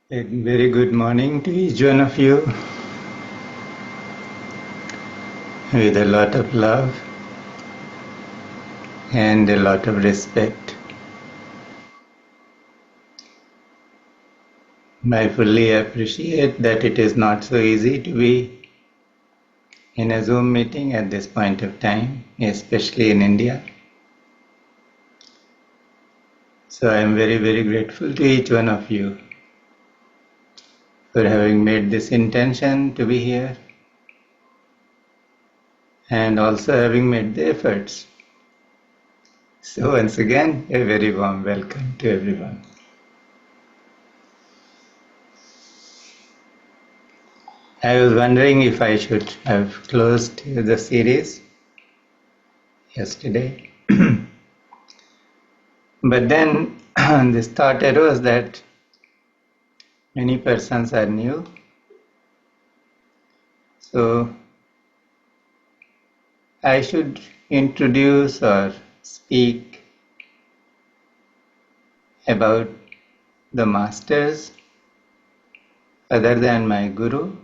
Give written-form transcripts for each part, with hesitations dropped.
A very good morning to each one of you with a lot of love and a lot of respect. I fully appreciate that it is not so easy to be in a Zoom meeting at this point of time, especially in India. So I am very, very grateful to each one of you for having made this intention to be here and also having made the efforts. So once again, a very warm welcome to everyone. I was wondering if I should have closed the series yesterday. But then this thought arose that many persons are new. So I should introduce or speak about the masters other than my guru,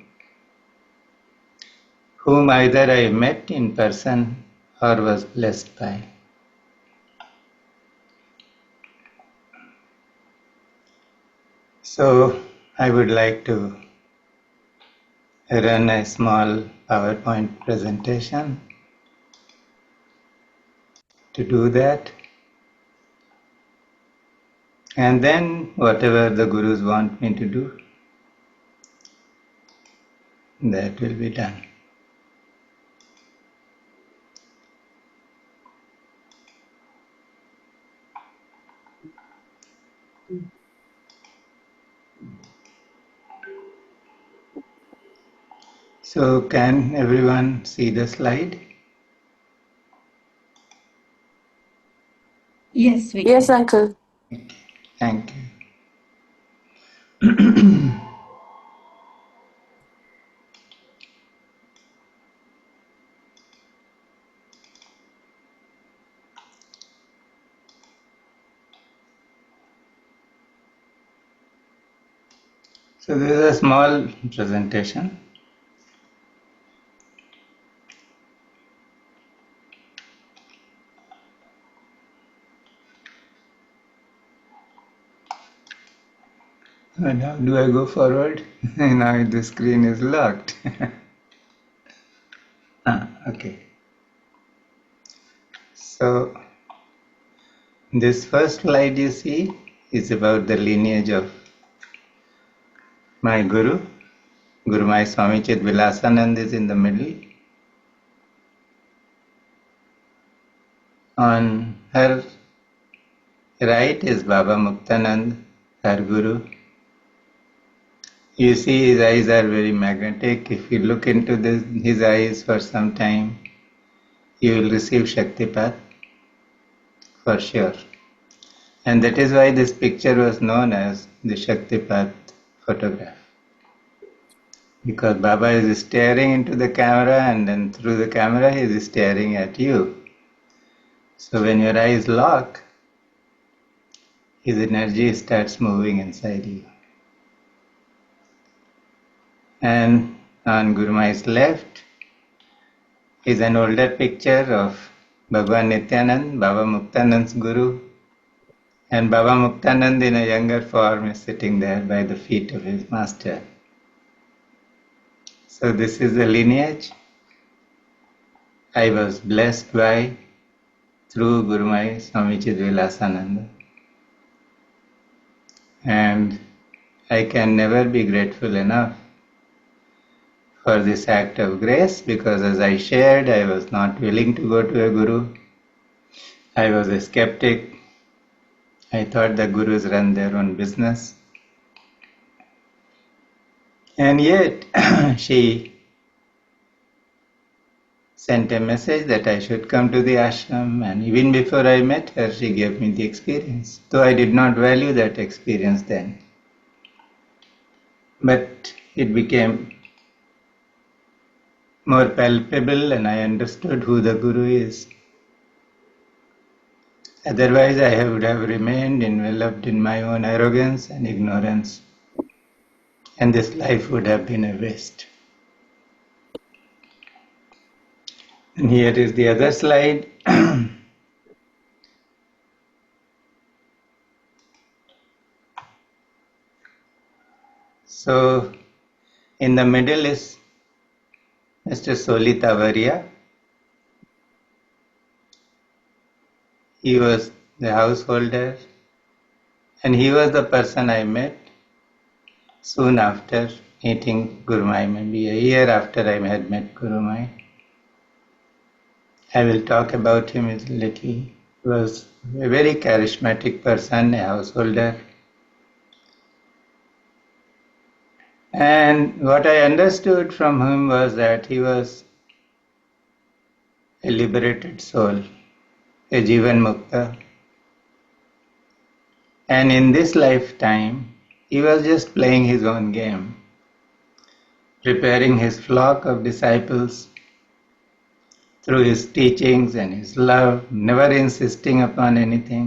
whom either I met in person or was blessed by. So I would like to run a small PowerPoint presentation. To do that, and then whatever the gurus want me to do, that will be done. So can everyone see the slide? Yes, we Yes, can. Uncle. Okay, thank you. So this is a small presentation. And how do I go forward? Now the screen is locked. Okay. So this first slide you see is about the lineage of my guru. Guru Mai Swami Chit Vilasanand is in the middle. On her right is Baba Muktanand, her guru. You see his eyes are very magnetic. If you look into his eyes for some time, you will receive Shaktipat for sure. And that is why this picture was known as the Shaktipat photograph. Because Baba is staring into the camera and then through the camera he is staring at you. So when your eyes lock, his energy starts moving inside you. And on Guru Mai's left is an older picture of Bhagwan Nityanand, Baba Muktanand's guru. And Baba Muktanand in a younger form is sitting there by the feet of his master. So this is the lineage I was blessed by through Guru Mai Swami Chidvilasananda. And I can never be grateful enough for this act of grace, because as I shared, I was not willing to go to a guru. I was a skeptic. I thought the gurus run their own business. And yet, she sent a message that I should come to the ashram, and even before I met her, she gave me the experience, though I did not value that experience then. But it became more palpable and I understood who the guru is. Otherwise, I would have remained enveloped in my own arrogance and ignorance. and this life would have been a waste. And here is the other slide. So in the middle is Mr. Soli Tavaria. He was the householder, and he was the person I met soon after meeting Guru Mai, maybe a year after I had met Guru Mai. I will talk about him a little. He was a very charismatic person, a householder. And what I understood from him was that he was a liberated soul, a Jivan Mukta. And in this lifetime, he was just playing his own game, preparing his flock of disciples through his teachings and his love, never insisting upon anything.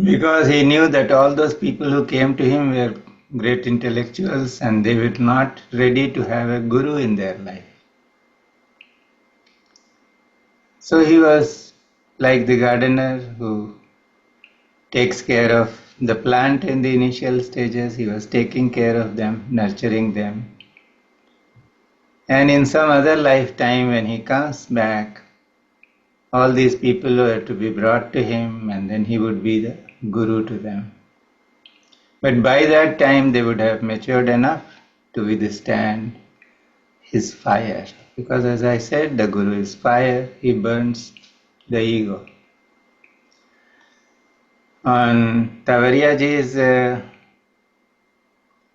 Because he knew that all those people who came to him were great intellectuals and they were not ready to have a guru in their life. So he was like the gardener who takes care of the plant in the initial stages. He was taking care of them, nurturing them. And in some other lifetime, when he comes back, all these people were to be brought to him, and then he would be the guru to them. But by that time, they would have matured enough to withstand his fire. Because as I said, the guru is fire, he burns the ego. On Tavariyaji's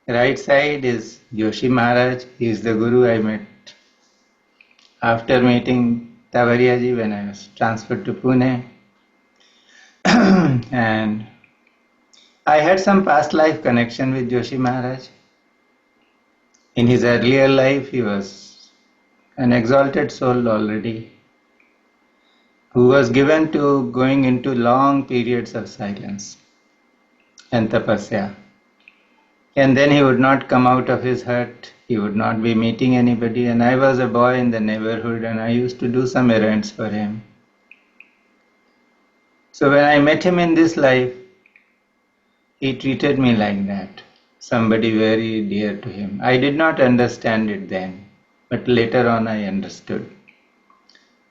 right side is Joshi Maharaj. He is the guru I met after meeting Tavariyaji when I was transferred to Pune. And I had some past life connection with Joshi Maharaj. In his earlier life, he was an exalted soul already, who was given to going into long periods of silence and tapasya. And then he would not come out of his hut, he would not be meeting anybody. And I was a boy in the neighborhood and I used to do some errands for him. So when I met him in this life, he treated me like that, somebody very dear to him. I did not understand it then, but later on I understood,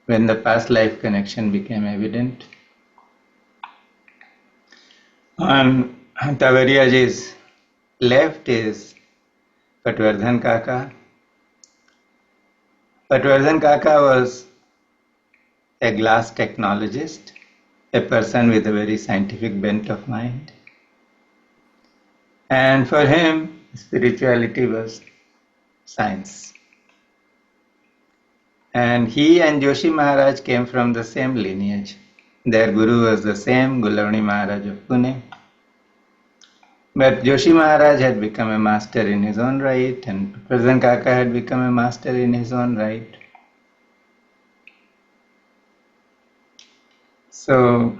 when the past life connection became evident. On Tavariyaji's left is Patvardhan Kaka. Patvardhan Kaka was a glass technologist, a person with a very scientific bent of mind. And for him, spirituality was science. And he and Joshi Maharaj came from the same lineage. Their guru was the same, Gulavani Maharaj of Pune. But Joshi Maharaj had become a master in his own right, and Prasan Kaka had become a master in his own right. So,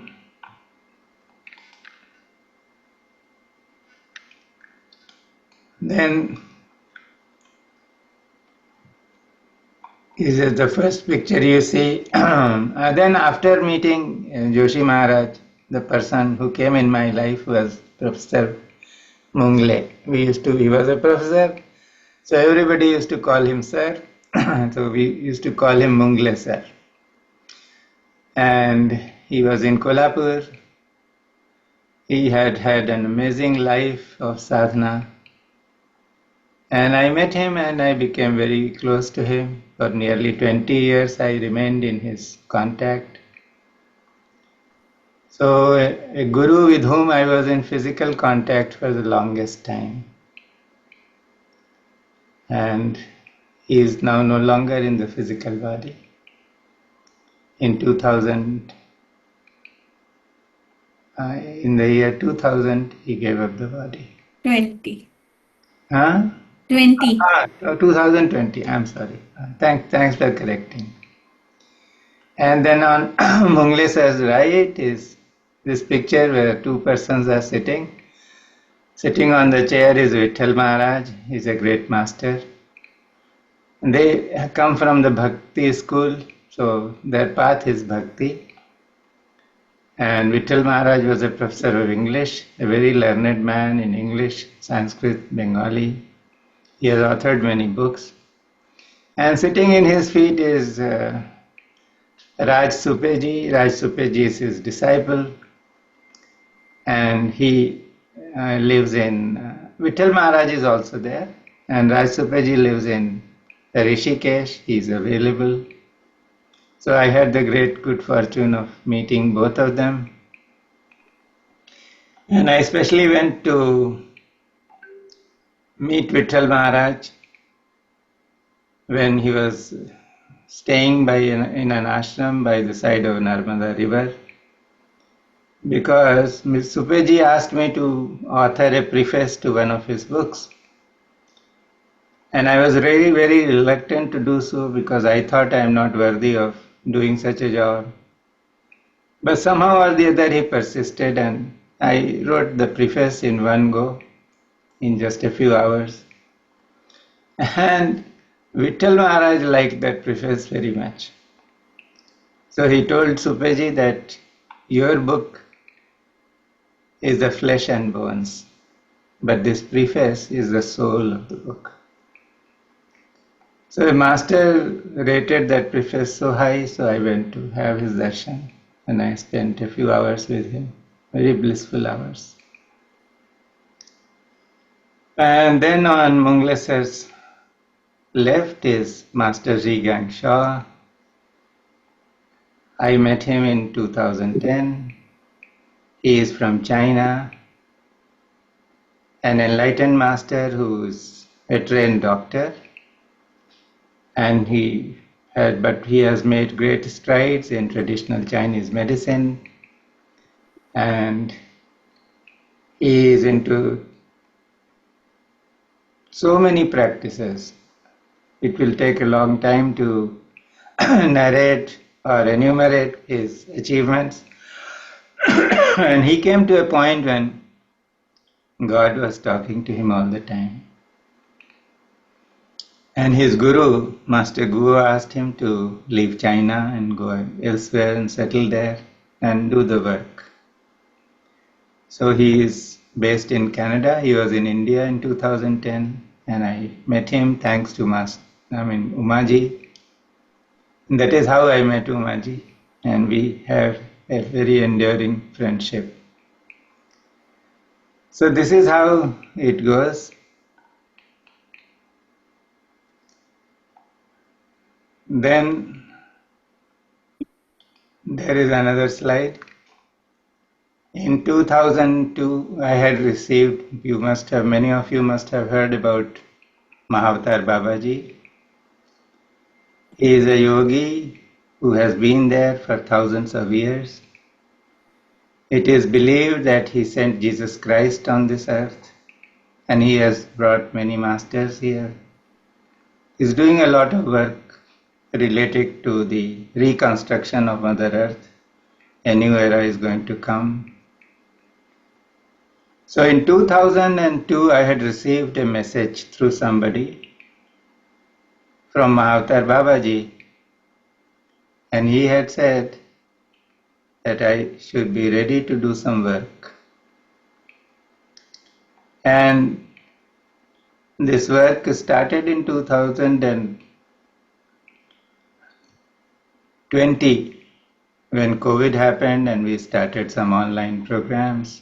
then, this is the first picture you see. Then after meeting Joshi Maharaj, the person who came in my life was Professor Mungle. He was a professor, so everybody used to call him sir. So we used to call him Mungle sir. And he was in Kolhapur. He had had an amazing life of sadhana. And I met him and I became very close to him. For nearly 20 years I remained in his contact. So a guru with whom I was in physical contact for the longest time. And he is now no longer in the physical body. In 2000, in the year 2000, he gave up the body. 20. Huh? 20. 2020, I'm sorry. Thanks for correcting. And then on Mungle sir's right is this picture where two persons are sitting. Sitting on the chair is Vitthal Maharaj. He's a great master. They come from the Bhakti school, so their path is Bhakti. And Vitthal Maharaj was a professor of English, a very learned man in English, Sanskrit, Bengali. He has authored many books. And sitting in his feet is Raj Supeji. Raj Supeji is his disciple. And he lives in, Vitthal Maharaj is also there. And Raj Supeji lives in Rishikesh. He is available. So I had the great good fortune of meeting both of them. And I especially went to meet Vitthal Maharaj when he was staying in an ashram by the side of Narmada river, because Ms. Supeji asked me to author a preface to one of his books. And I was really very reluctant to do so because I thought I am not worthy of doing such a job. But somehow or the other he persisted, and I wrote the preface in one go, in just a few hours. And Vitthal Maharaj liked that preface very much. So he told Supeji that your book is the flesh and bones, but this preface is the soul of the book. So the master rated that preface so high, so I went to have his darshan, and I spent a few hours with him, very blissful hours. And then on Mungleser's left is Master Zhigang Shaw. I met him in 2010. He is from China, an enlightened master who is a trained doctor, and he has made great strides in traditional Chinese medicine, and he is into so many practices. It will take a long time to narrate or enumerate his achievements. And he came to a point when God was talking to him all the time. And his guru, Master Gaur, asked him to leave China and go elsewhere and settle there and do the work. So he is based in Canada. He was in India in 2010, and I met him thanks to Umaji. That is how I met Umaji, and we have a very enduring friendship. So this is how it goes. Then there is another slide. In 2002, I had received, many of you must have heard about Mahavatar Babaji. He is a yogi who has been there for thousands of years. It is believed that he sent Jesus Christ on this earth, and he has brought many masters here. He is doing a lot of work related to the reconstruction of Mother Earth. A new era is going to come. So in 2002, I had received a message through somebody from Mahavatar Babaji, and he had said that I should be ready to do some work. And this work started in 2020 when COVID happened, and we started some online programs.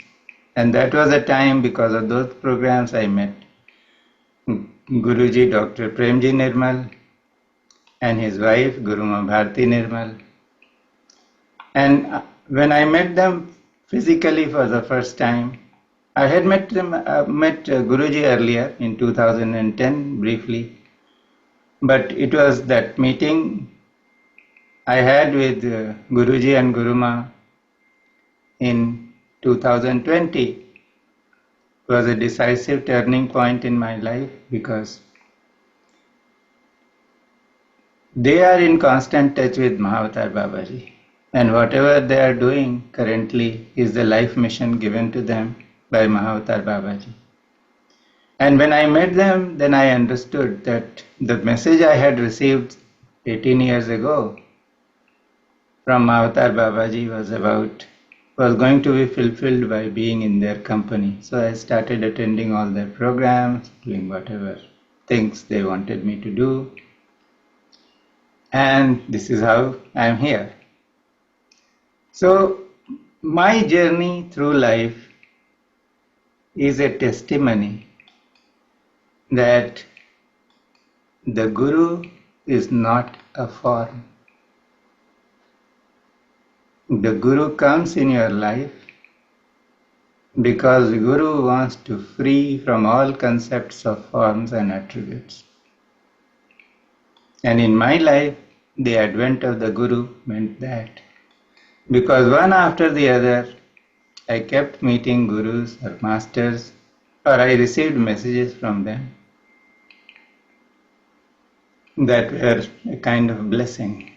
And that was a time, because of those programs, I met Guruji Dr. Premji Nirmal and his wife Guruma Bharti Nirmal. And when I met them physically for the first time, I had met Guruji earlier in 2010 briefly, but it was that meeting I had with Guruji and Guruma in 2020 was a decisive turning point in my life, because they are in constant touch with Mahavatar Babaji, and whatever they are doing currently is the life mission given to them by Mahavatar Babaji. And when I met them, then I understood that the message I had received 18 years ago from Avatar Babaji was going to be fulfilled by being in their company. So I started attending all their programs, doing whatever things they wanted me to do. And this is how I am here. So my journey through life is a testimony that the Guru is not a form. The Guru comes in your life because the Guru wants to free from all concepts of forms and attributes. And in my life, the advent of the Guru meant that. Because one after the other, I kept meeting Gurus or Masters, or I received messages from them that were a kind of blessing.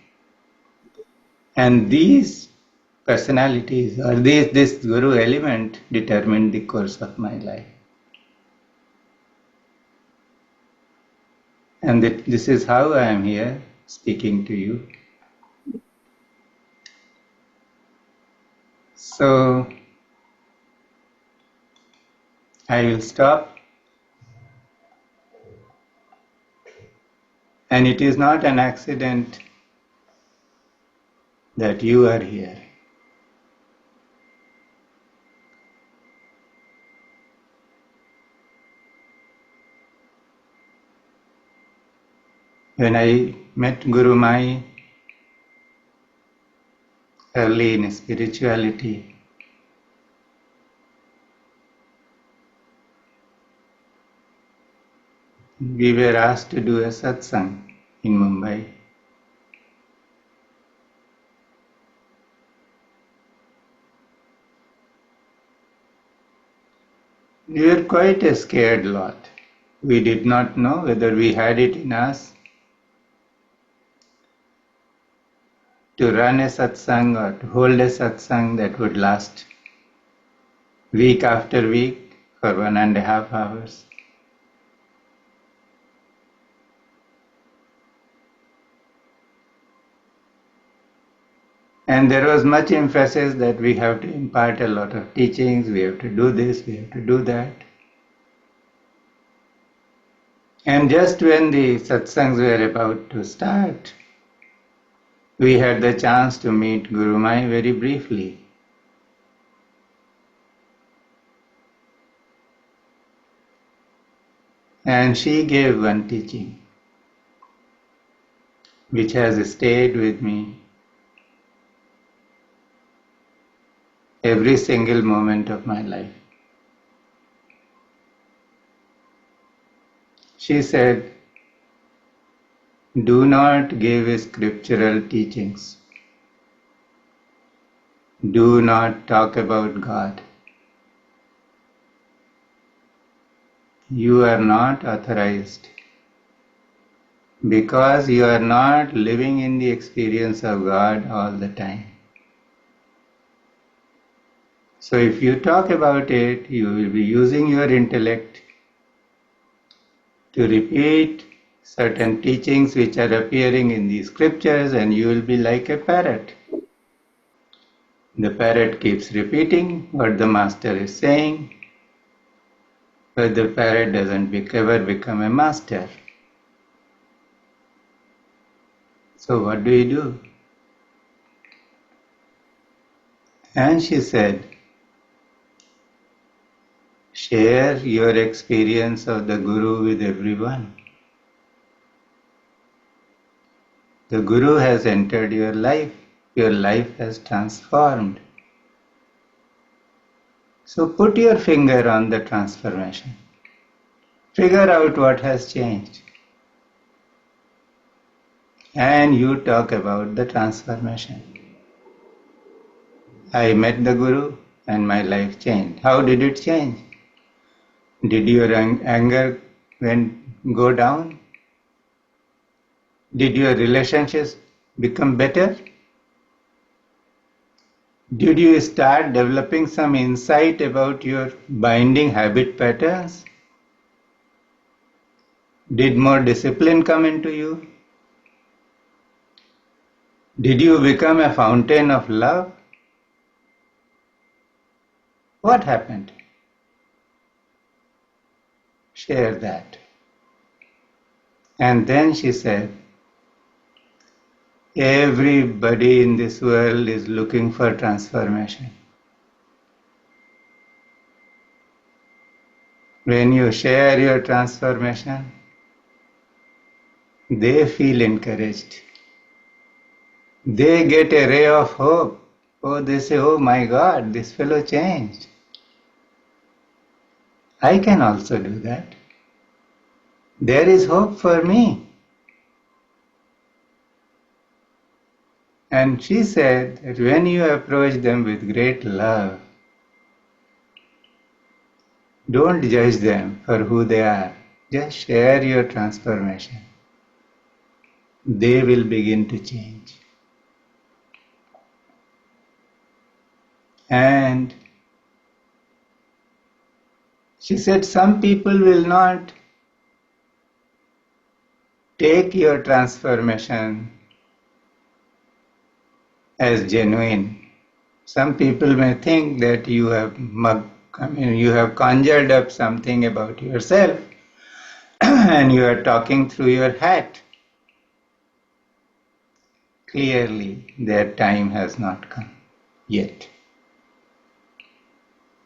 And these personalities or this Guru element determined the course of my life. And this is how I am here speaking to you. So I will stop. And it is not an accident that you are here. When I met Guru Mai early in spirituality, we were asked to do a satsang in Mumbai. We were quite a scared lot. We did not know whether we had it in us to run a satsang or to hold a satsang that would last week after week for 1.5 hours. And there was much emphasis that we have to impart a lot of teachings, we have to do this, we have to do that. And just when the satsangs were about to start, we had the chance to meet Guru Mai very briefly. And she gave one teaching which has stayed with me every single moment of my life. She said, do not give scriptural teachings. Do not talk about God. You are not authorized because you are not living in the experience of God all the time. So if you talk about it, you will be using your intellect to repeat certain teachings which are appearing in the scriptures, and you will be like a parrot. The parrot keeps repeating what the master is saying, but the parrot doesn't ever become a master. So what do we do? And she said, share your experience of the Guru with everyone. The Guru has entered your life has transformed. So put your finger on the transformation. Figure out what has changed. And you talk about the transformation. I met the Guru and my life changed. How did it change? Did your anger go down? Did your relationships become better? Did you start developing some insight about your binding habit patterns? Did more discipline come into you? Did you become a fountain of love? What happened? Share that. And then she said, everybody in this world is looking for transformation. When you share your transformation, they feel encouraged. They get a ray of hope. Oh, they say, oh my God, this fellow changed. I can also do that. There is hope for me. And she said that when you approach them with great love, don't judge them for who they are. Just share your transformation. They will begin to change. And she said some people will not take your transformation as genuine. Some people may think that you have conjured up something about yourself and you are talking through your hat. Clearly, their time has not come yet.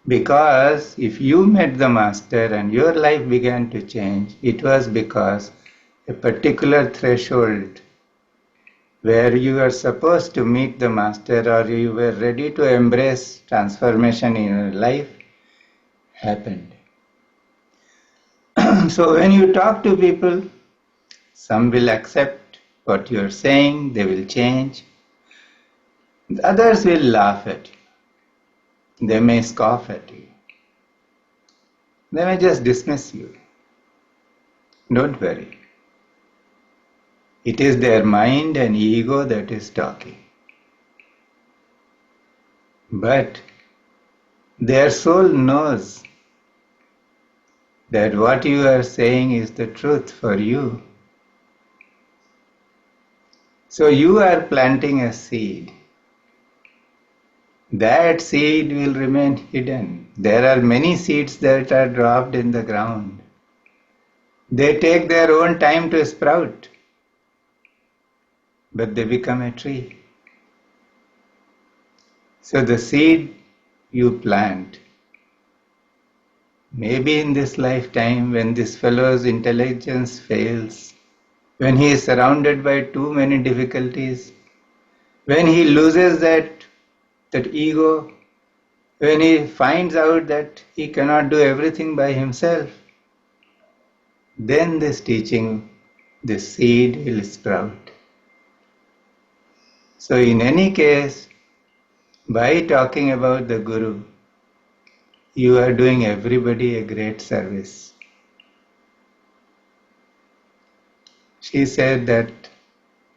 Because if you met the Master and your life began to change, it was because a particular threshold where you were supposed to meet the Master or you were ready to embrace transformation in your life happened. So when you talk to people, some will accept what you are saying, they will change. Others will laugh at you. They may scoff at you. They may just dismiss you. Don't worry. It is their mind and ego that is talking. But their soul knows that what you are saying is the truth for you. So you are planting a seed. That seed will remain hidden. There are many seeds that are dropped in the ground. They take their own time to sprout, but they become a tree. So the seed you plant, maybe in this lifetime when this fellow's intelligence fails, when he is surrounded by too many difficulties, when he loses that ego, when he finds out that he cannot do everything by himself, then this teaching, this seed will sprout. So in any case, by talking about the Guru, you are doing everybody a great service. She said that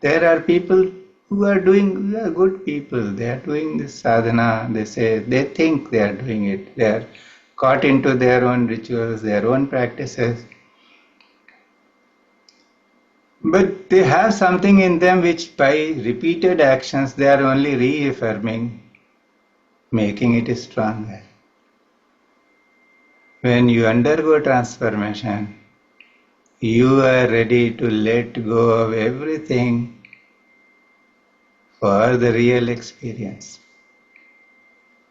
there are people who are good people. They are doing this sadhana. They think they are doing it. They are caught into their own rituals, their own practices. But they have something in them which by repeated actions they are only reaffirming, making it stronger. When you undergo transformation, you are ready to let go of everything for the real experience.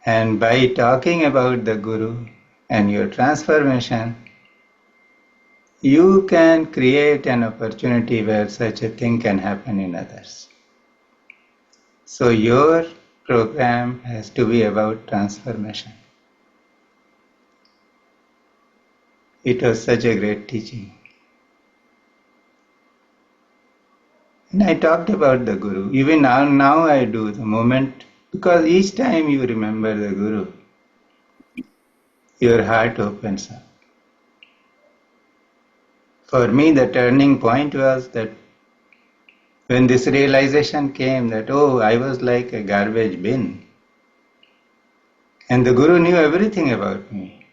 And by talking about the Guru and your transformation, you can create an opportunity where such a thing can happen in others. So your program has to be about transformation. It was such a great teaching. And I talked about the Guru. Even now I do the moment, because each time you remember the Guru, your heart opens up. For me, the turning point was that when this realization came that, oh, I was like a garbage bin. And the Guru knew everything about me.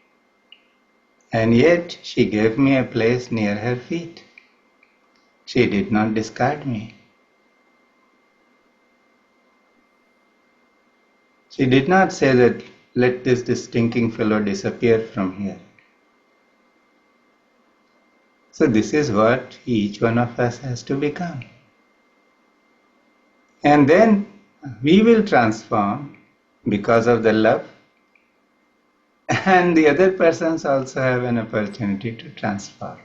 And yet, she gave me a place near her feet. She did not discard me. She did not say that, let this stinking fellow disappear from here. So this is what each one of us has to become. And then we will transform because of the love, and the other persons also have an opportunity to transform.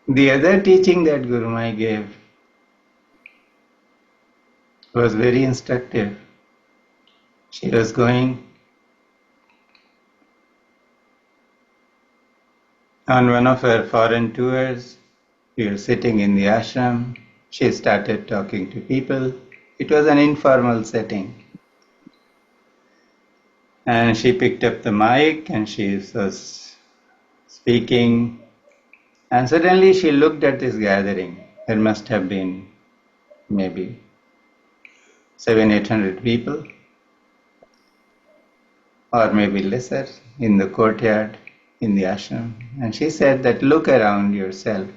The other teaching that Guru Mai gave was very instructive. She was going on one of her foreign tours. We were sitting in the ashram. She started talking to people. It was an informal setting. And she picked up the mic and she was speaking. And suddenly she looked at this gathering. There must have been maybe 700-800 people, or maybe lesser, in the courtyard, in the ashram. And she said that, look around yourself.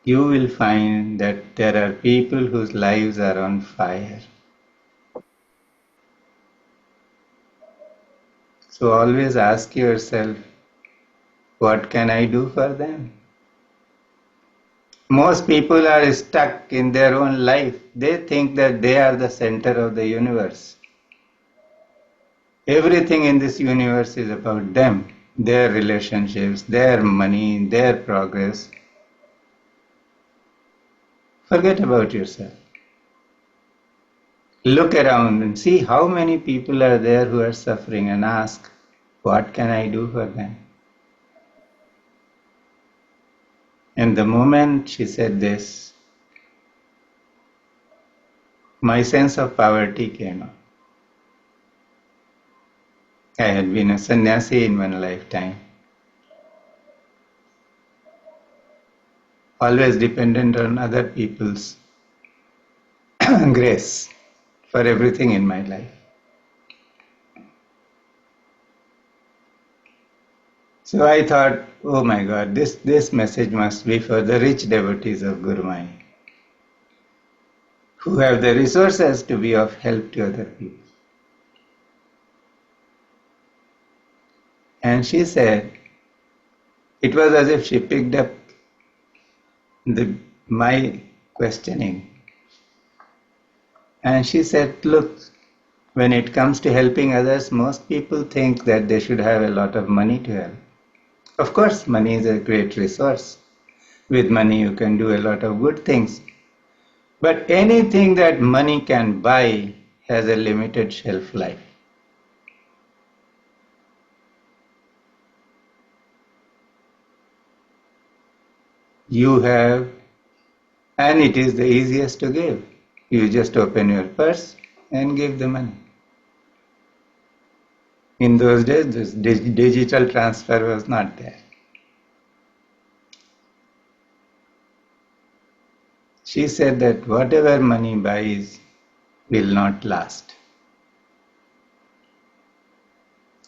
You will find that there are people whose lives are on fire. So always ask yourself, what can I do for them? Most people are stuck in their own life. They think that they are the center of the universe. Everything in this universe is about them, their relationships, their money, their progress. Forget about yourself. Look around and see how many people are there who are suffering and ask, what can I do for them? And the moment she said this, my sense of poverty came up. I had been a sannyasi in one lifetime, always dependent on other people's grace for everything in my life. So I thought, oh my God, this message must be for the rich devotees of Guru Mai, who have the resources to be of help to other people. And she said, it was as if she picked up my questioning. And she said, look, when it comes to helping others, most people think that they should have a lot of money to help. Of course, money is a great resource. With money, you can do a lot of good things. But anything that money can buy has a limited shelf life. You have, and it is the easiest to give. You just open your purse and give the money. In those days, this digital transfer was not there. She said that whatever money buys will not last.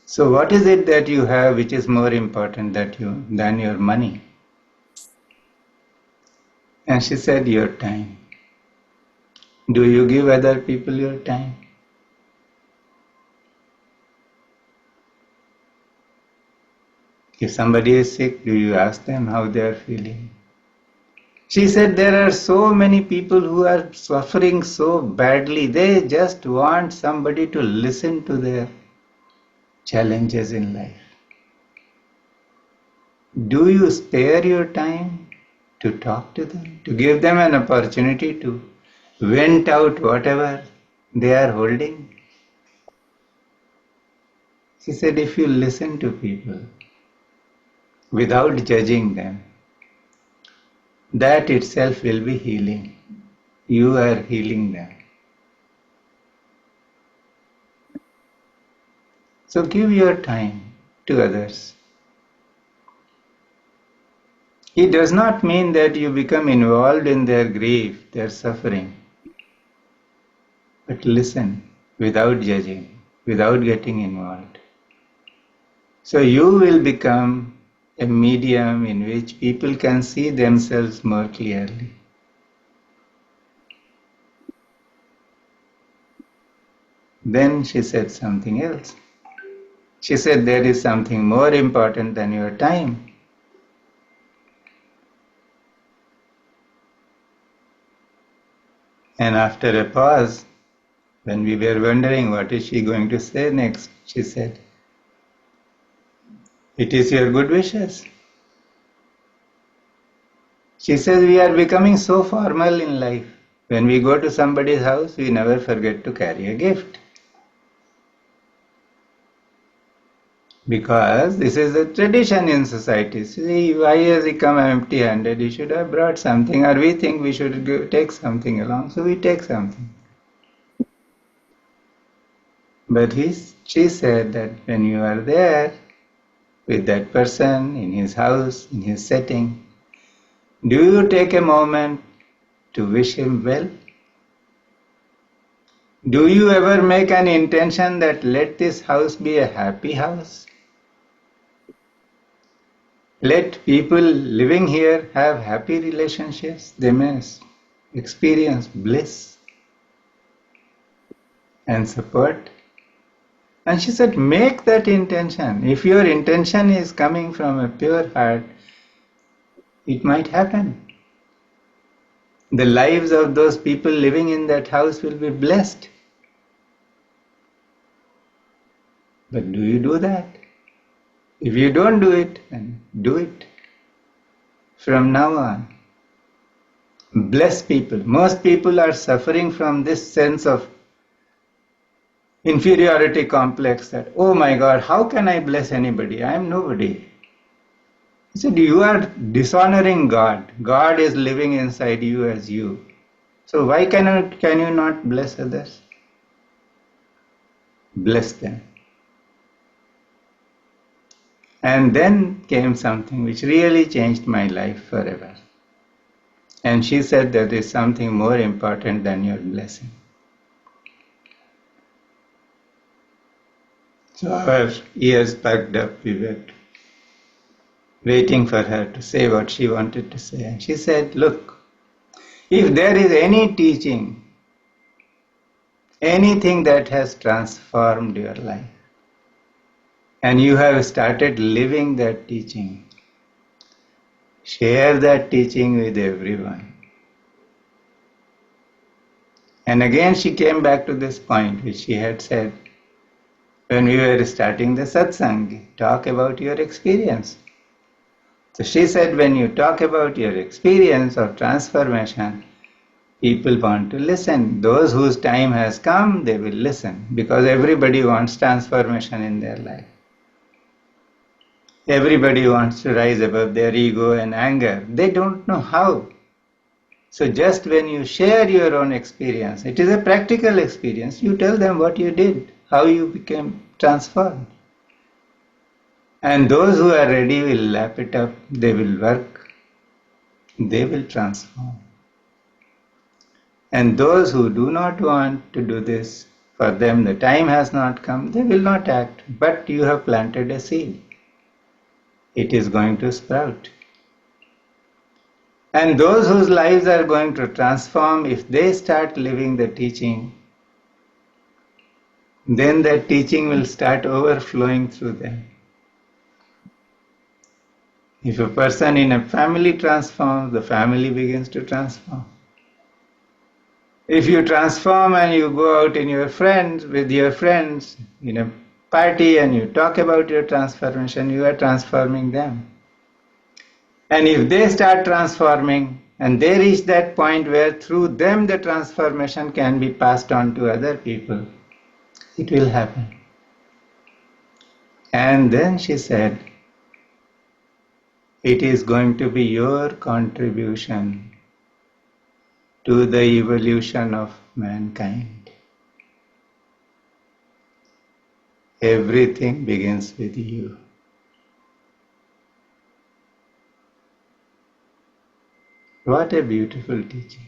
So what is it that you have which is more important than your money? And she said, your time. Do you give other people your time? If somebody is sick, do you ask them how they are feeling? She said there are so many people who are suffering so badly. They just want somebody to listen to their challenges in life. Do you spare your time to talk to them, to give them an opportunity to vent out whatever they are holding? She said, if you listen to people without judging them, that itself will be healing. You are healing them. So give your time to others. It does not mean that you become involved in their grief, their suffering. But listen without judging, without getting involved. So you will become a medium in which people can see themselves more clearly. Then she said something else. She said, there is something more important than your time. And after a pause, when we were wondering what is she going to say next, she said, it is your good wishes. She says we are becoming so formal in life. When we go to somebody's house, we never forget to carry a gift. Because this is a tradition in society. See, why has he come empty-handed? He should have brought something, or we think we should take something along, so we take something. But she said that when you are there with that person in his house, in his setting, do you take a moment to wish him well? Do you ever make an intention that let this house be a happy house? Let people living here have happy relationships. They may experience bliss and support. And she said, make that intention. If your intention is coming from a pure heart, it might happen. The lives of those people living in that house will be blessed. But do you do that? If you don't do it, then do it from now on. Bless people. Most people are suffering from this sense of inferiority complex that, oh my God, how can I bless anybody? I am nobody. He said, you are dishonoring God. God is living inside you as you. So why can you not bless others? Bless them. And then came something which really changed my life forever. And she said there is something more important than your blessing. So our ears perked up, we were waiting for her to say what she wanted to say. And she said, look, if there is any teaching, anything that has transformed your life, and you have started living that teaching, share that teaching with everyone. And again she came back to this point which she had said when we were starting the SATSANG, talk about your experience. So she said, when you talk about your experience of transformation, people want to listen. Those whose time has come, they will listen, because everybody wants transformation in their life. Everybody wants to rise above their ego and anger. They don't know how. So just when you share your own experience, it is a practical experience, you tell them what you did, how you became transformed. And those who are ready will lap it up, they will work, they will transform. And those who do not want to do this, for them the time has not come, they will not act. But you have planted a seed. It is going to sprout. And those whose lives are going to transform, if they start living the teaching, then that teaching will start overflowing through them. If a person in a family transforms, the family begins to transform. If you transform and you go out with your friends in a party and you talk about your transformation, you are transforming them. And if they start transforming and they reach that point where through them the transformation can be passed on to other people, it will happen. And then she said, it is going to be your contribution to the evolution of mankind. Everything begins with you. What a beautiful teaching.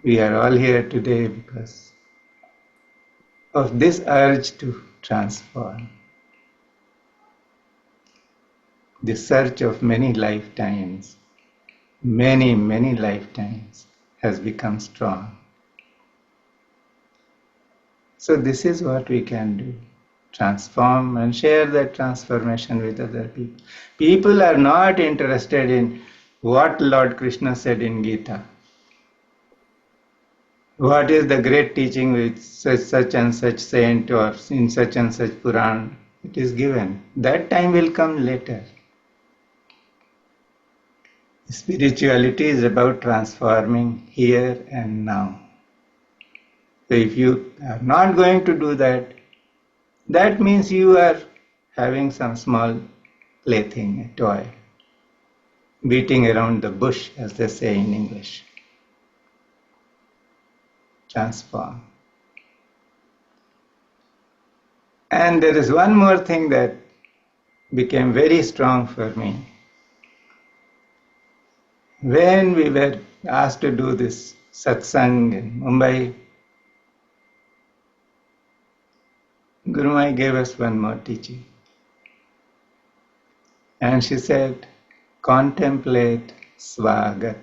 We are all here today because of this urge to transform. the search of many lifetimes, many lifetimes, has become strong. So this is what we can do. Transform and share that transformation with other people. People are not interested in what Lord Krishna said in Gita. What is the great teaching with such and such saint or in such and such Puran? It is given. That time will come later. Spirituality is about transforming here and now. So if you are not going to do that, that means you are having some small plaything, a toy, beating around the bush, as they say in English. Transform. And there is one more thing that became very strong for me. When we were asked to do this satsang in Mumbai, Guru Mai gave us one more teaching. And she said, contemplate swagat.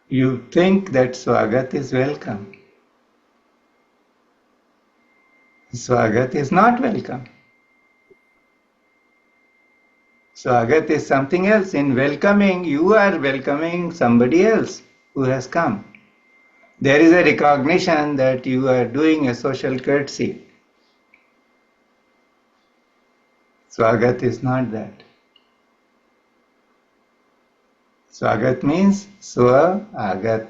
You think that swagat is welcome. Swagat is not welcome. Swagat is something else. In welcoming, you are welcoming somebody else who has come. There is a recognition that you are doing a social courtesy. Swagat is not that. Swagat means Swa Agat.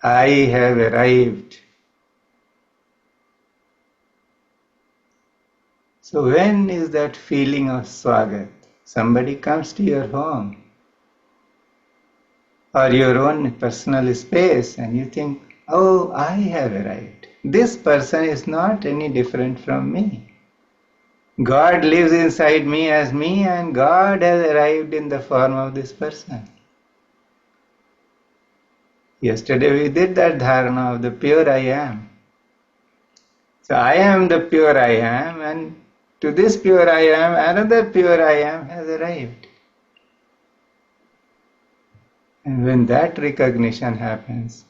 I have arrived. So when is that feeling of Swagat? Somebody comes to your home or your own personal space and you think, oh, I have arrived. This person is not any different from me. God lives inside me as me and God has arrived in the form of this person. Yesterday we did that dharana of the pure I am. So I am the pure I am, and to this pure I am, another pure I am has arrived. And when that recognition happens,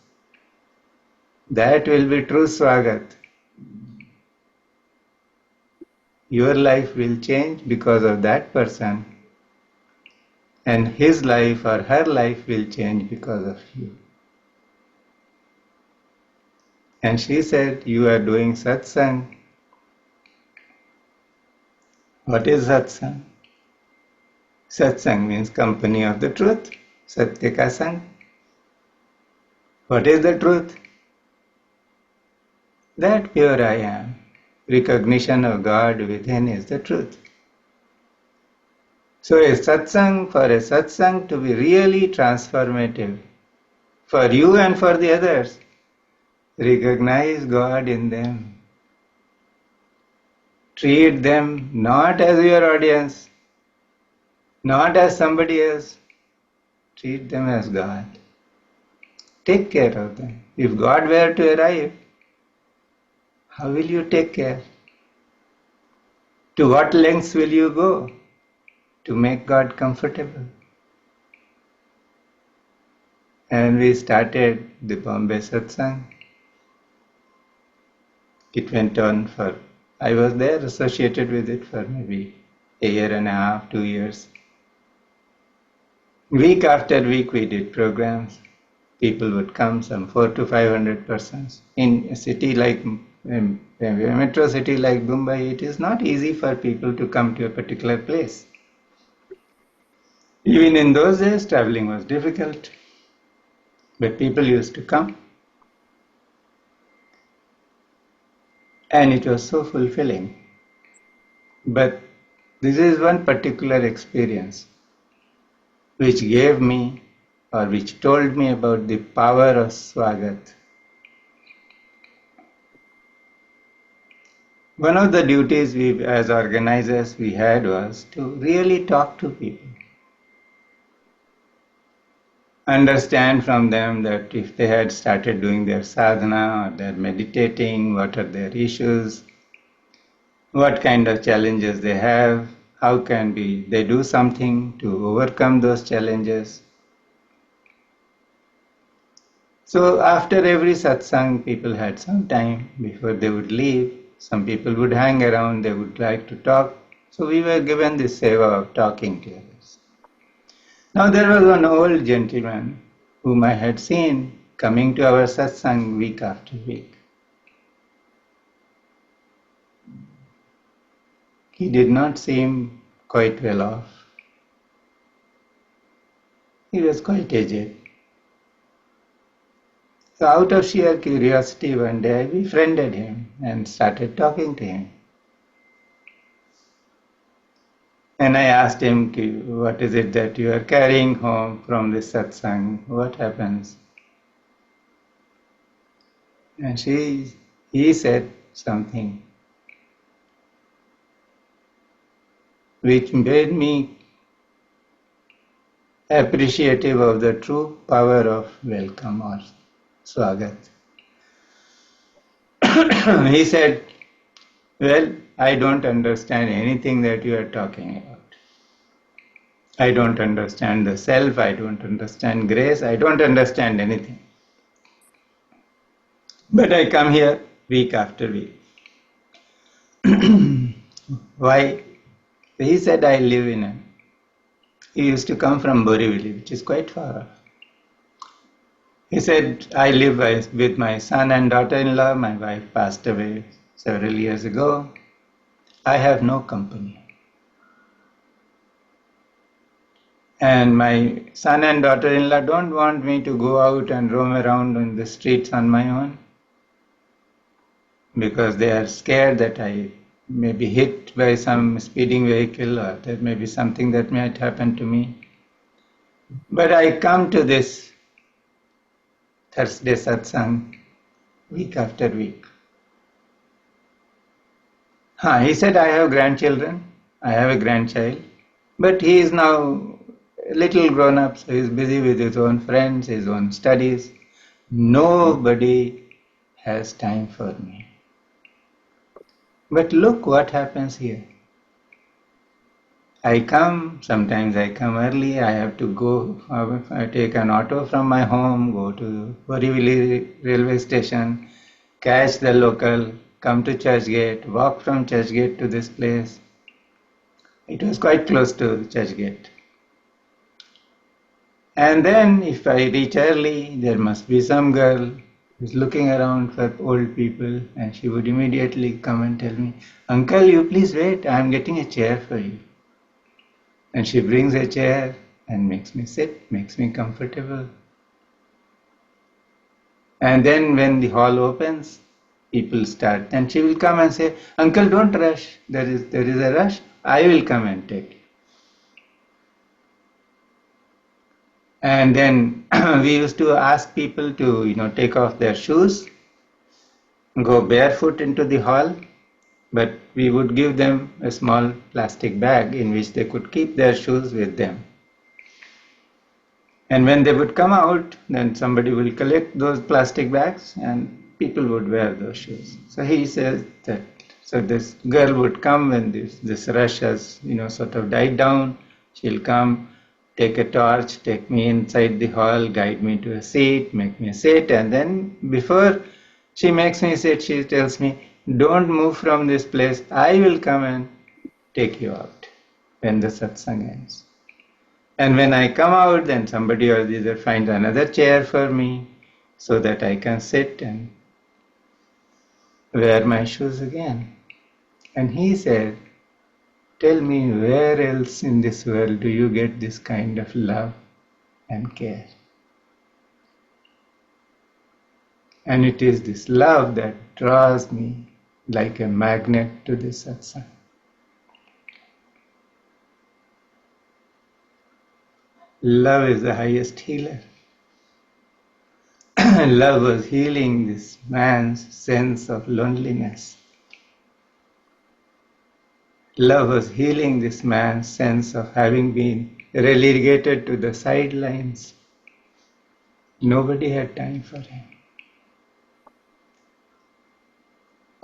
that will be true swagat. Your life will change because of that person, and his life or her life will change because of you. And she said, you are doing satsang. What is satsang? Satsang means company of the truth. Satya ka sang. What is the truth? That pure I am. Recognition of God within is the truth. So for a satsang to be really transformative for you and for the others, recognize God in them. Treat them not as your audience, not as somebody else. Treat them as God. Take care of them. If God were to arrive, how will you take care? To what lengths will you go to make God comfortable? And we started the Bombay Satsang. It went on I was there associated with it for maybe a year and a half, 2 years. Week after week we did programs. People would come, some 400 to 500 persons. In a city like a metro city like Mumbai, it is not easy for people to come to a particular place. Even in those days, traveling was difficult, but people used to come. And it was so fulfilling. But this is one particular experience which gave me or which told me about the power of Swagat. One of the duties we as organizers we had was to really talk to people. Understand from them that if they had started doing their sadhana or they're meditating, what are their issues, what kind of challenges they have, how can they do something to overcome those challenges. So after every satsang, people had some time before they would leave. Some people would hang around, they would like to talk. So we were given this seva of talking to others. Now there was an old gentleman whom I had seen coming to our satsang week after week. He did not seem quite well off. He was quite aged. So out of sheer curiosity, one day I befriended him and started talking to him. And I asked him, what is it that you are carrying home from this satsang? What happens? And he said something which made me appreciative of the true power of welcome or swagat. He said, well, I don't understand anything that you are talking about. I don't understand the self, I don't understand grace, I don't understand anything. But I come here week after week. Why? He said, I live in a... He used to come from Borivali, which is quite far off. He said, I live with my son and daughter-in-law. My wife passed away several years ago. I have no company. And my son and daughter-in-law don't want me to go out and roam around in the streets on my own because they are scared that I may be hit by some speeding vehicle or there may be something that might happen to me. But I come to this Thursday satsang week after week. He said, I have grandchildren, I have a grandchild, but he is now a little grown up, so he is busy with his own friends, his own studies. Nobody has time for me. But look what happens here. Sometimes I come early, I have to go, I take an auto from my home, go to Borivali railway station, catch the local, come to Churchgate, walk from Churchgate to this place. It was quite close to Churchgate. And then if I reach early, there must be some girl who's looking around for old people, and she would immediately come and tell me, Uncle, you please wait, I'm getting a chair for you. And she brings a chair and makes me sit, makes me comfortable. And then when the hall opens, people start. And she will come and say, Uncle, don't rush. There is a rush. I will come and take you. And then we used to ask people to, take off their shoes, go barefoot into the hall. But we would give them a small plastic bag in which they could keep their shoes with them. And when they would come out, then somebody will collect those plastic bags and people would wear those shoes. So he says that, so this girl would come when this rush has, sort of died down. She'll come, take a torch, take me inside the hall, guide me to a seat, make me sit. And then before she makes me sit, she tells me, don't move from this place. I will come and take you out when the satsang ends. And when I come out, then somebody or the other finds another chair for me so that I can sit and wear my shoes again. And he said, tell me, where else in this world do you get this kind of love and care? And it is this love that draws me like a magnet to the satsang. Love is the highest healer. Love was healing this man's sense of loneliness. Love was healing this man's sense of having been relegated to the sidelines. Nobody had time for him.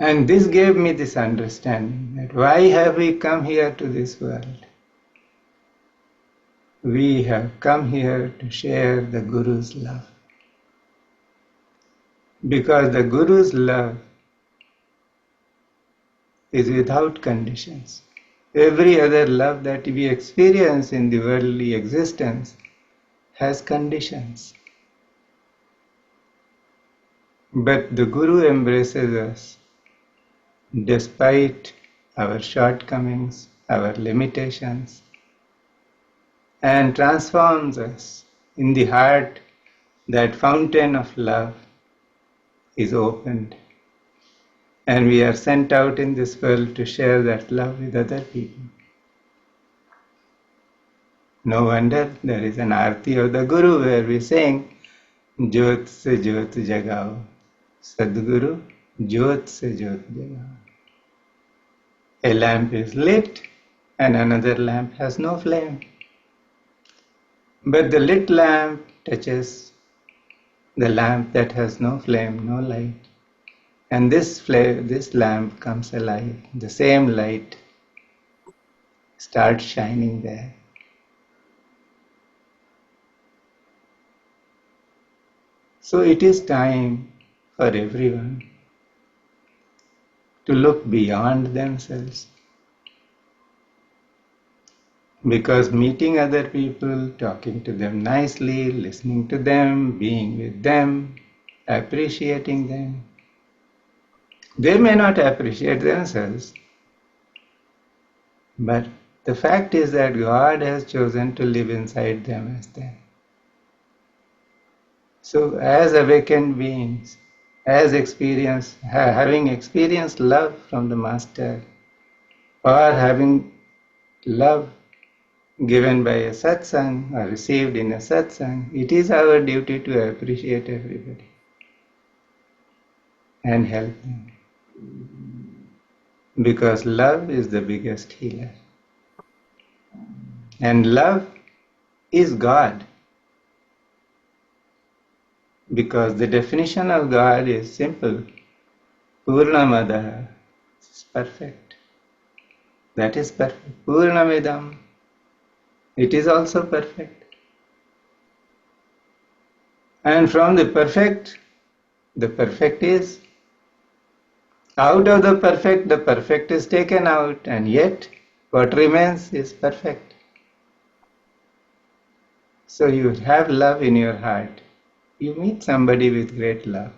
And this gave me this understanding that why have we come here to this world? We have come here to share the Guru's love. Because the Guru's love is without conditions. Every other love that we experience in the worldly existence has conditions. But the Guru embraces us despite our shortcomings, our limitations, and transforms us in the heart. That fountain of love is opened, and we are sent out in this world to share that love with other people. No wonder there is an arti of the Guru where we sing Jyot se Jyot jagao, Sadguru Jyot se Jyot jagao. A lamp is lit and another lamp has no flame. But the lit lamp touches the lamp that has no flame, no light. And this lamp comes alive. The same light starts shining there. So it is time for everyone to look beyond themselves. Because meeting other people, talking to them nicely, listening to them, being with them, appreciating them, they may not appreciate themselves, but the fact is that God has chosen to live inside them as them. So as awakened beings, having experienced love from the Master, or having love given by a satsang or received in a satsang, it is our duty to appreciate everybody and help them. Because love is the biggest healer. And love is God. Because the definition of God is simple. Purnamadaha is perfect. That is perfect. Purnamidam, it is also perfect. And from the perfect is out of the perfect is taken out, and yet what remains is perfect. So you have love in your heart. You meet somebody with great love.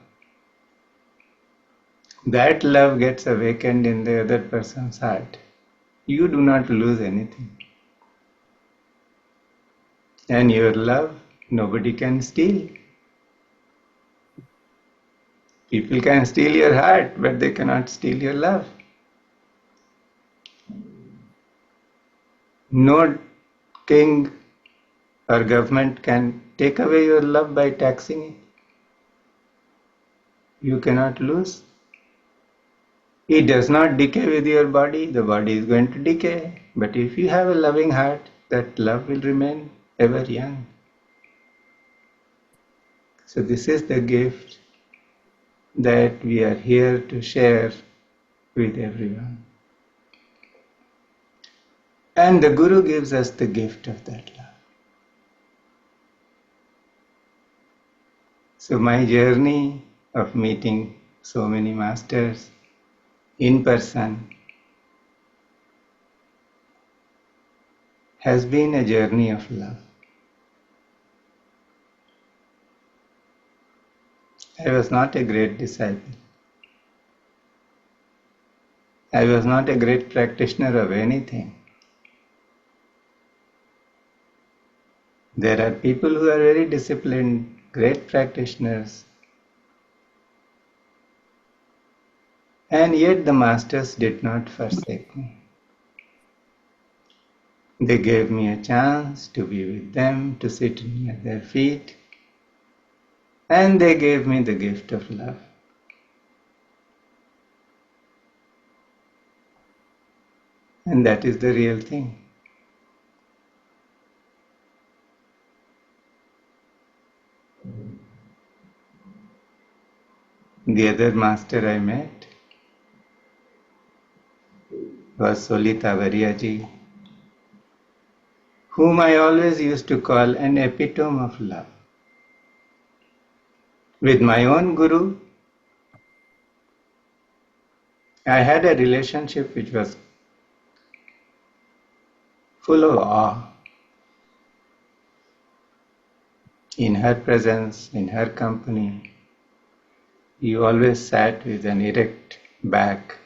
That love gets awakened in the other person's heart. You do not lose anything. And your love, nobody can steal. People can steal your heart, but they cannot steal your love. No king or government can take away your love by taxing it. You cannot lose. It does not decay with your body. The body is going to decay. But if you have a loving heart, that love will remain ever young. So this is the gift that we are here to share with everyone. And the Guru gives us the gift of that love. So my journey of meeting so many masters in person has been a journey of love. I was not a great disciple. I was not a great practitioner of anything. There are people who are very disciplined, great practitioners, and yet the masters did not forsake me. They gave me a chance to be with them, to sit near their feet, and they gave me the gift of love. And that is the real thing. The other master I met, was Solita Variaji, whom I always used to call an epitome of love. With my own guru, I had a relationship which was full of awe. In her presence, in her company, you always sat with an erect back,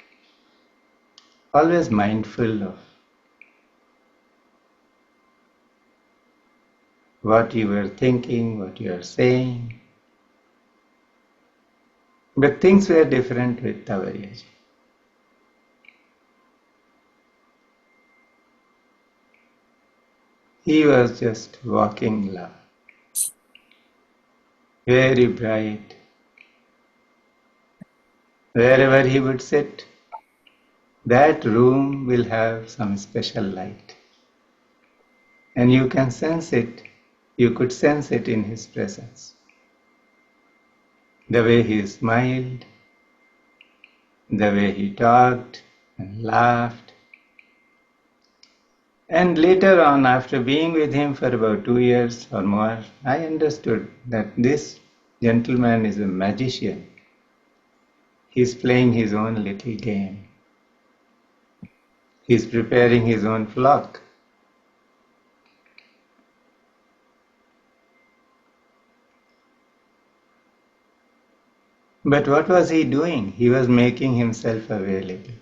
always mindful of what you were thinking, what you are saying. But things were different with Tavariyaji. He was just walking love. Very bright. Wherever he would sit, that room will have some special light. And you can sense it. You could sense it in his presence. The way he smiled, the way he talked and laughed. And later on, after being with him for about 2 years or more, I understood that this gentleman is a magician. He's playing his own little game. He's preparing his own flock. But what was he doing? He was making himself available.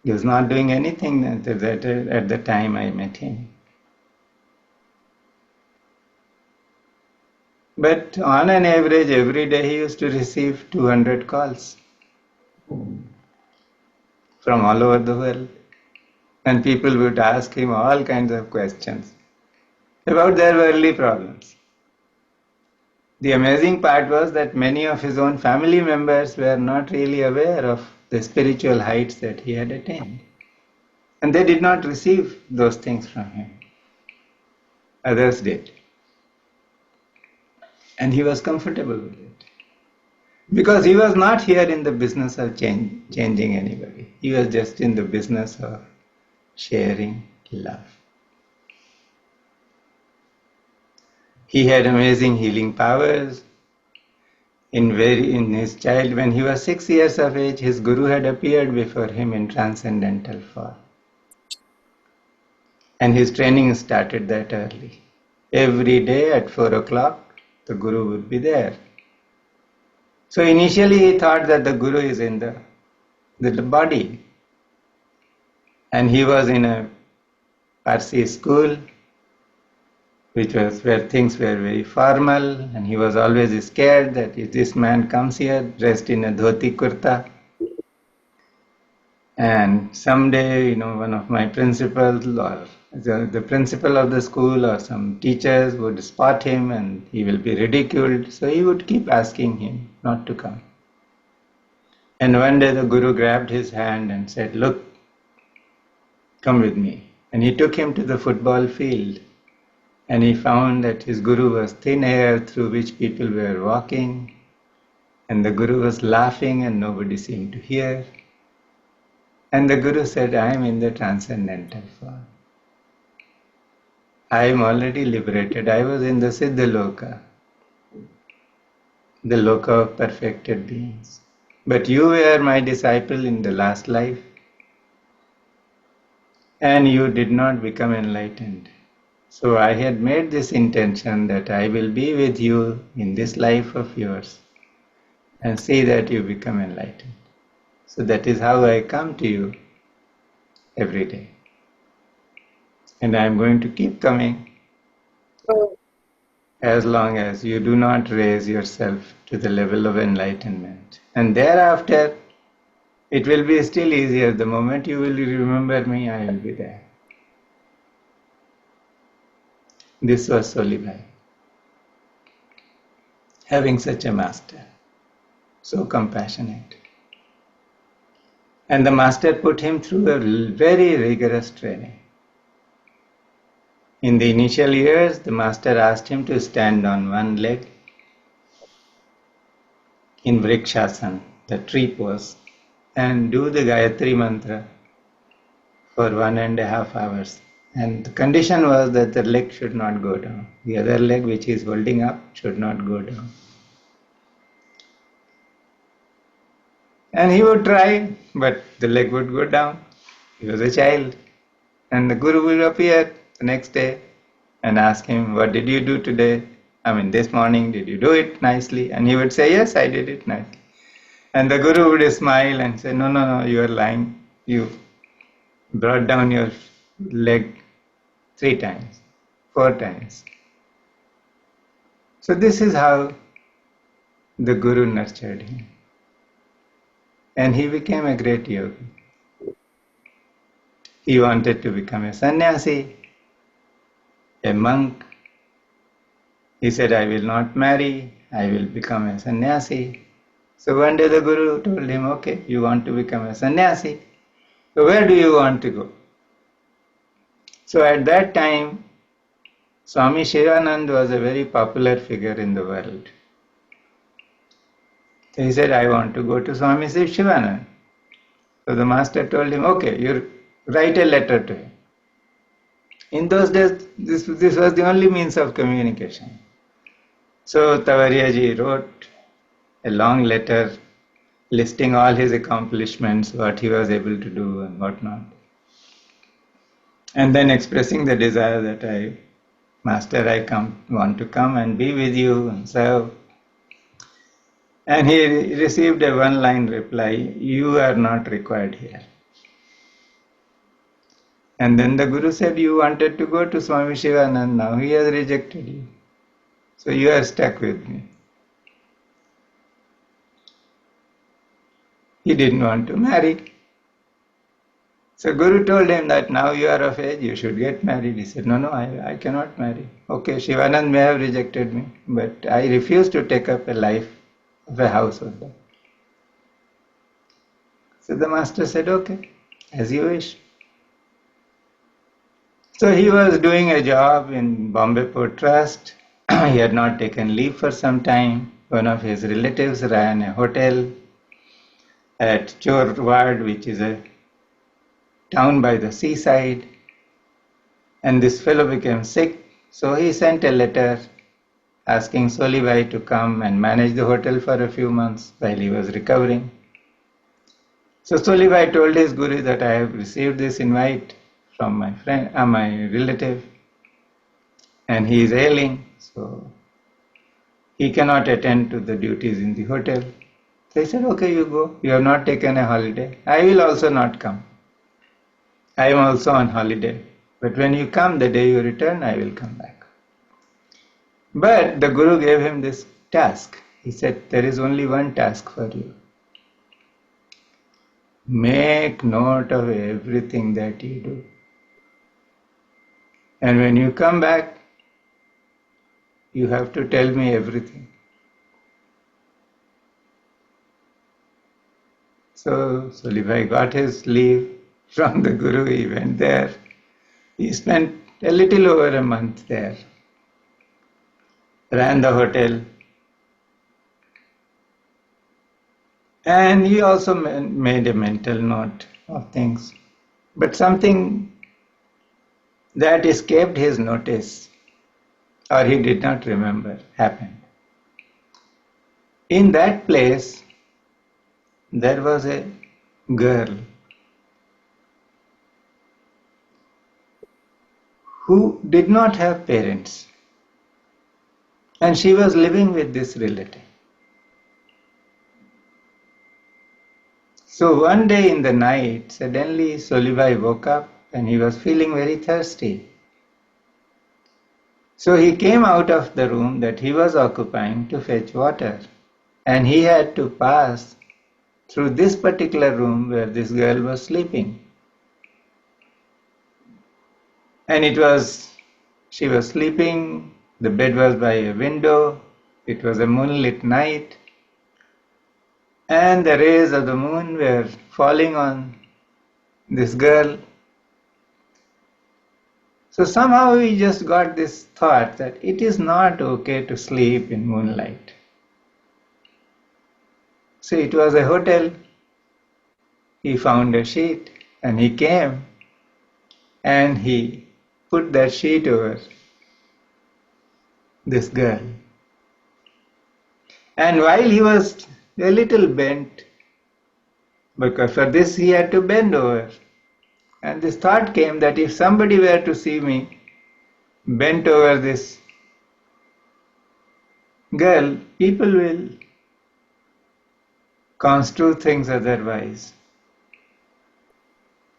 He was not doing anything at the time I met him. But on an average, every day he used to receive 200 calls from all over the world. And people would ask him all kinds of questions about their worldly problems. The amazing part was that many of his own family members were not really aware of the spiritual heights that he had attained. And they did not receive those things from him. Others did. And he was comfortable with it. Because he was not here in the business of changing anybody. He was just in the business of sharing love. He had amazing healing powers. In his child, when he was 6 years of age, his guru had appeared before him in transcendental form. And his training started that early. Every day at 4 o'clock, the guru would be there. So initially he thought that the guru is in the body. And he was in a Parsi school, which was where things were very formal, and he was always scared that if this man comes here dressed in a dhoti kurta, and someday, one of my principals or the principal of the school or some teachers would spot him and he will be ridiculed. So he would keep asking him not to come. And one day the guru grabbed his hand and said, "Look, come with me." And he took him to the football field. And he found that his guru was thin air through which people were walking. And the guru was laughing and nobody seemed to hear. And the guru said, "I am in the transcendental form. I am already liberated. I was in the Siddha Loka, the Loka of perfected beings. But you were my disciple in the last life, and you did not become enlightened. So I had made this intention that I will be with you in this life of yours and see that you become enlightened." So that is how I come to you every day. And I am going to keep coming as long as you do not raise yourself to the level of enlightenment. And thereafter, it will be still easier. The moment you will remember me, I will be there. This was Solibhai, having such a master, so compassionate. And the master put him through a very rigorous training. In the initial years, the master asked him to stand on one leg in Vrikshasana, the tree pose. and do the Gayatri mantra for 1.5 hours. And the condition was that the leg should not go down. The other leg which he is holding up should not go down. And he would try, but the leg would go down. He was a child. And the Guru would appear the next day and ask him, what did you do today? I mean, this morning, did you do it nicely? And he would say, yes, I did it nicely. And the Guru would smile and say, no, no, no, you are lying. You brought down your leg 3 times, 4 times. So this is how the Guru nurtured him. And he became a great yogi. He wanted to become a sannyasi, a monk. He said, I will not marry, I will become a sannyasi. So one day the Guru told him, okay, you want to become a sannyasi. So where do you want to go? So at that time, Swami Shivanand was a very popular figure in the world. So he said, I want to go to Swami Shivanand. So the master told him, okay, you write a letter to him. In those days, this was the only means of communication. So Tavariyaji wrote a long letter listing all his accomplishments, what he was able to do and what not. And then expressing the desire that Master, I want to come and be with you and serve. And he received a one-line reply, you are not required here. And then the Guru said, you wanted to go to Swami Shivanand, now he has rejected you. So you are stuck with me. He didn't want to marry. So Guru told him that now you are of age, you should get married. He said, no, I cannot marry. Okay, Shivanand may have rejected me, but I refuse to take up a life of a householder. So the master said, okay, as you wish. So he was doing a job in Bombay Port Trust. He had not taken leave for some time. One of his relatives ran a hotel at Chorwad, which is a town by the seaside. And this fellow became sick. So he sent a letter asking Solibhai to come and manage the hotel for a few months while he was recovering. So Solibhai told his Guru that I have received this invite from my friend, my relative, and he is ailing, so he cannot attend to the duties in the hotel. So he said, okay, you go. You have not taken a holiday. I will also not come. I am also on holiday. But when you come, the day you return, I will come back. But the Guru gave him this task. He said, there is only one task for you. Make note of everything that you do. And when you come back, you have to tell me everything. So Solibhai got his leave from the Guru. He went there. He spent a little over a month there. Ran the hotel. And he also made a mental note of things. But something that escaped his notice, or he did not remember, happened. In that place, there was a girl who did not have parents, and she was living with this relative. So one day in the night, suddenly Solibhai woke up and he was feeling very thirsty. So he came out of the room that he was occupying to fetch water, and he had to pass through this particular room where this girl was sleeping. And she was sleeping, the bed was by a window, it was a moonlit night, and the rays of the moon were falling on this girl. So somehow he just got this thought that it is not okay to sleep in moonlight. So it was a hotel, he found a sheet and he came and he put that sheet over this girl. And while he was a little bent, because for this he had to bend over, and this thought came that if somebody were to see me bent over this girl, people will construe things otherwise.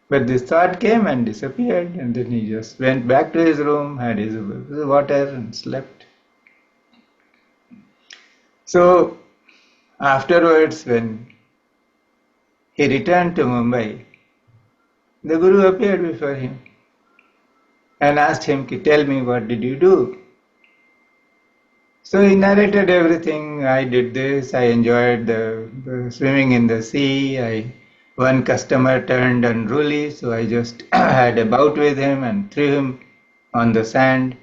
But this thought came and disappeared, and then he just went back to his room, had his water, and slept. So, afterwards, when he returned to Mumbai, the Guru appeared before him and asked him, "Tell me, what did you do?" So he narrated everything. I did this, I enjoyed the swimming in the sea. One customer turned unruly, so I just had a bout with him and threw him on the sand.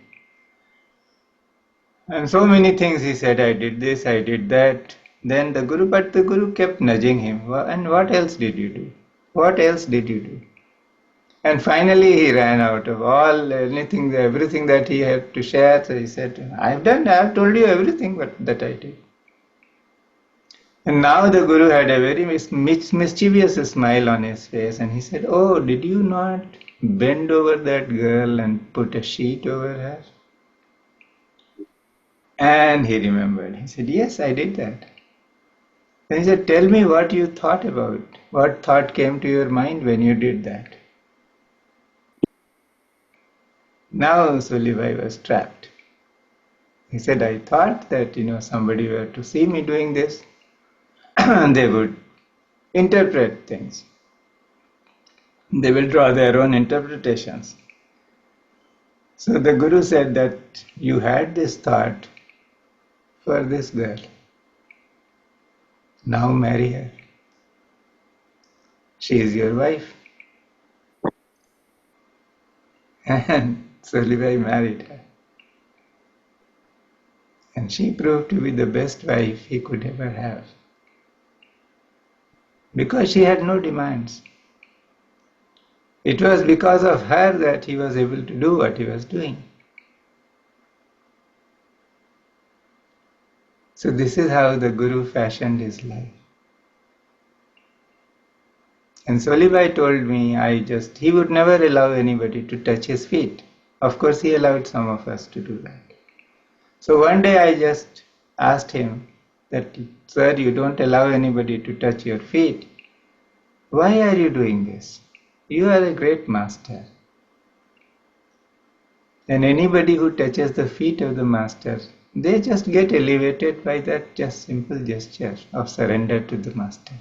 And so many things he said, I did this, I did that. Then the Guru kept nudging him. And what else did you do? What else did you do? And finally he ran out of everything that he had to share. So he said, I've told you everything that I did. And now the Guru had a very mischievous smile on his face, and he said, "Oh, did you not bend over that girl and put a sheet over her?" And he remembered. He said, "Yes, I did that." Then he said, "Tell me what you thought about. What thought came to your mind when you did that?" Now Sullibai was trapped. He said, "I thought that, somebody were to see me doing this, they would interpret things. They will draw their own interpretations." So the Guru said that you had this thought for this girl. Now marry her. She is your wife. And Sullibai married her. And she proved to be the best wife he could ever have. Because she had no demands. It was because of her that he was able to do what he was doing. So this is how the Guru fashioned his life. And Sullibai told me he would never allow anybody to touch his feet. Of course, he allowed some of us to do that. So one day I just asked him that, "Sir, you don't allow anybody to touch your feet. Why are you doing this? You are a great master. And anybody who touches the feet of the master, they just get elevated by that just simple gesture of surrender to the master.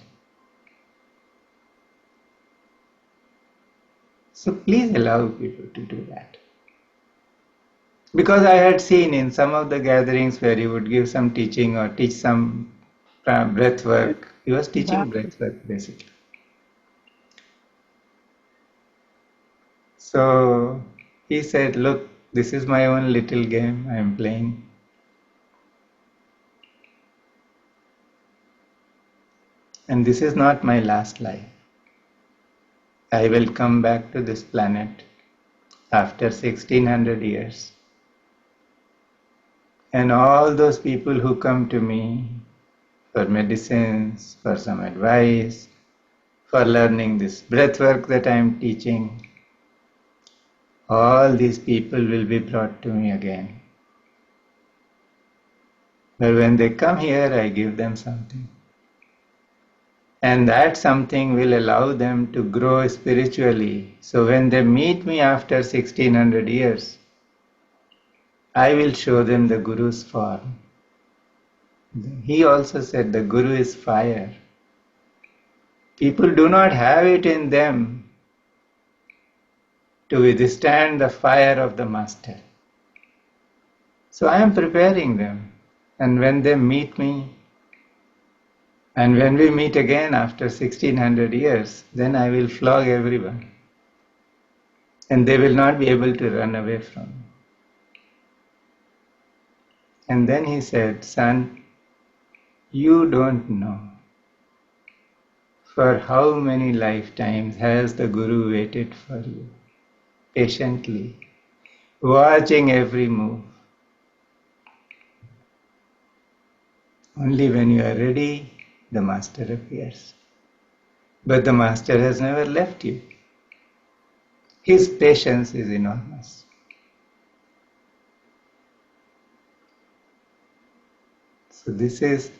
So please allow people to do that." Because I had seen in some of the gatherings where he would give some teaching or teach some breath work. He was teaching breath work basically. So he said, "Look, this is my own little game I am playing. And this is not my last life. I will come back to this planet after 1600 years. And all those people who come to me for medicines, for some advice, for learning this breath work that I am teaching, all these people will be brought to me again. But when they come here, I give them something. And that something will allow them to grow spiritually. So when they meet me after 1600 years, I will show them the Guru's form." He also said the Guru is fire. People do not have it in them to withstand the fire of the Master. So I am preparing them. And when they meet me, and when we meet again after 1600 years, then I will flog everyone. And they will not be able to run away from me. And then he said, "Son, you don't know. For how many lifetimes has the Guru waited for you, patiently, watching every move? Only when you are ready, the Master appears. But the Master has never left you. His patience is enormous. So this is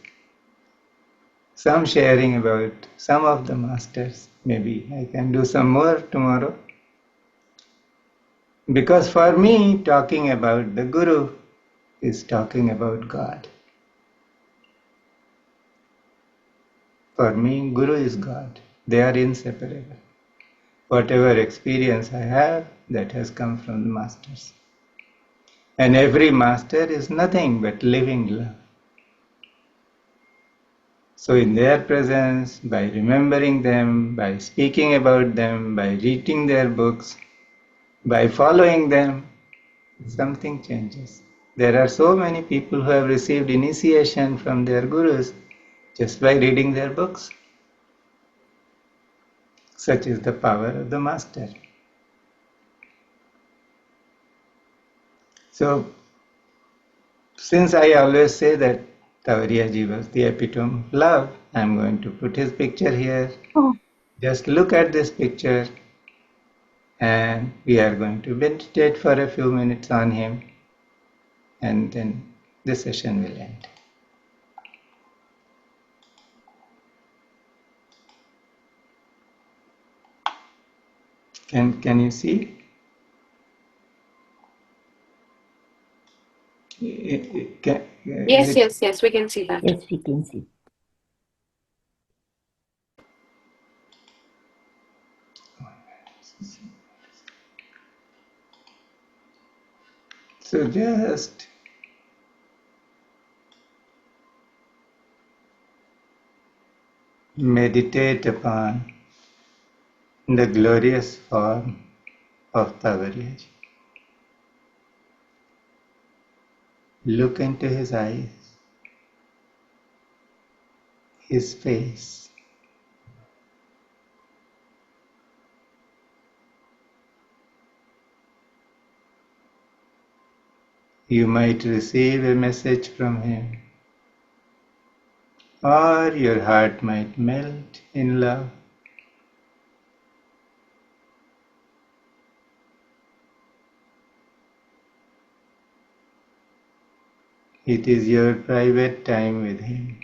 some sharing about some of the masters. Maybe I can do some more tomorrow. Because for me, talking about the Guru is talking about God. For me, Guru is God. They are inseparable. Whatever experience I have, that has come from the masters. And every master is nothing but living love. So in their presence, by remembering them, by speaking about them, by reading their books, by following them, something changes. There are so many people who have received initiation from their gurus just by reading their books. Such is the power of the master. So, since I always say that Tavariyaji was the epitome of love, I am going to put his picture here. Just look at this picture and we are going to meditate for a few minutes on him and then the session will end. Can you see? Yes, we can see that. Yes, we can see. So just meditate upon the glorious form of Tavariyaji. Look into his eyes, his face. You might receive a message from him, or your heart might melt in love. It is your private time with him.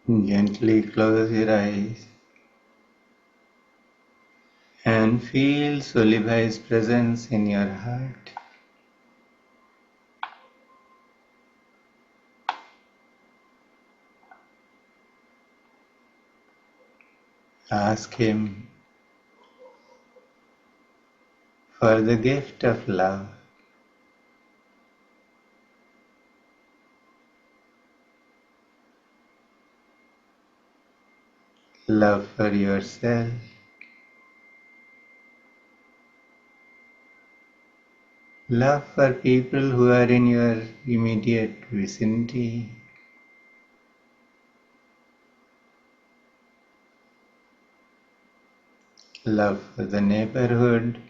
Gently close your eyes and feel Sulibhai's presence in your heart. Ask him for the gift of love. Love for yourself, love for people who are in your immediate vicinity, love for the neighborhood,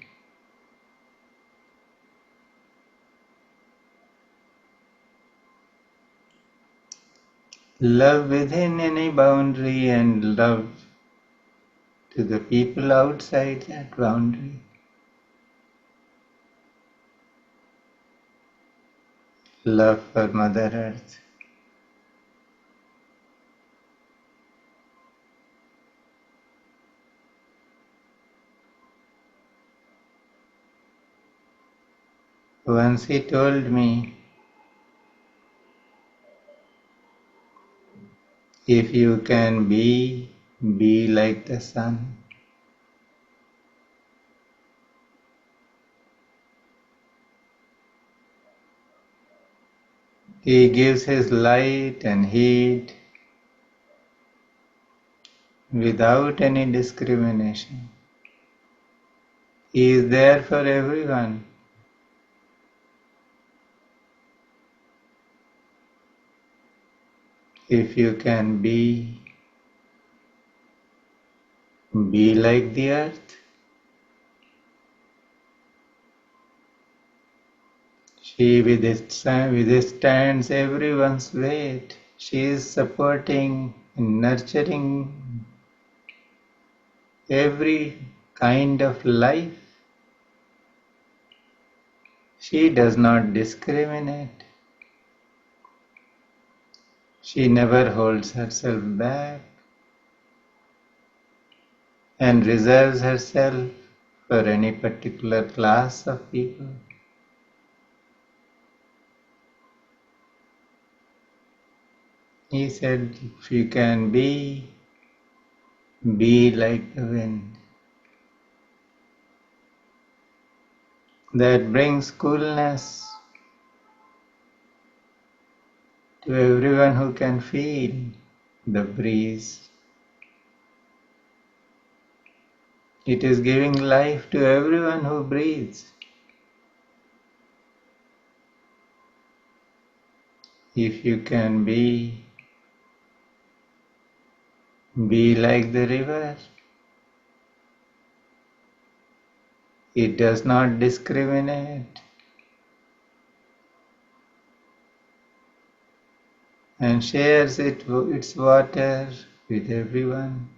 love within any boundary, and love to the people outside that boundary. Love for Mother Earth. Once he told me, if you can be like the sun. He gives his light and heat without any discrimination. He is there for everyone. If you can be like the earth. She withstands everyone's weight. She is supporting and nurturing every kind of life. She does not discriminate. She never holds herself back and reserves herself for any particular class of people. He said, if you can be like the wind. That brings coolness to everyone who can feel the breeze. It is giving life to everyone who breathes. If you can be like the river. It does not discriminate and shares its water with everyone.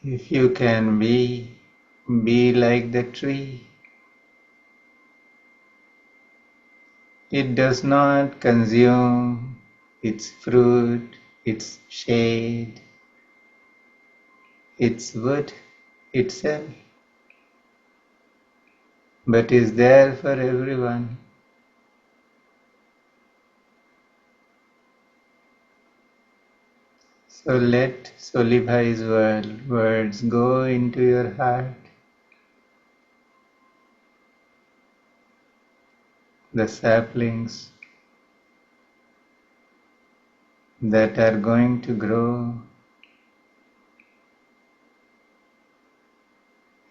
If you can be like the tree. It does not consume its fruit, its shade, its wood itself, but is there for everyone. So let Solibhai's words go into your heart. The saplings that are going to grow,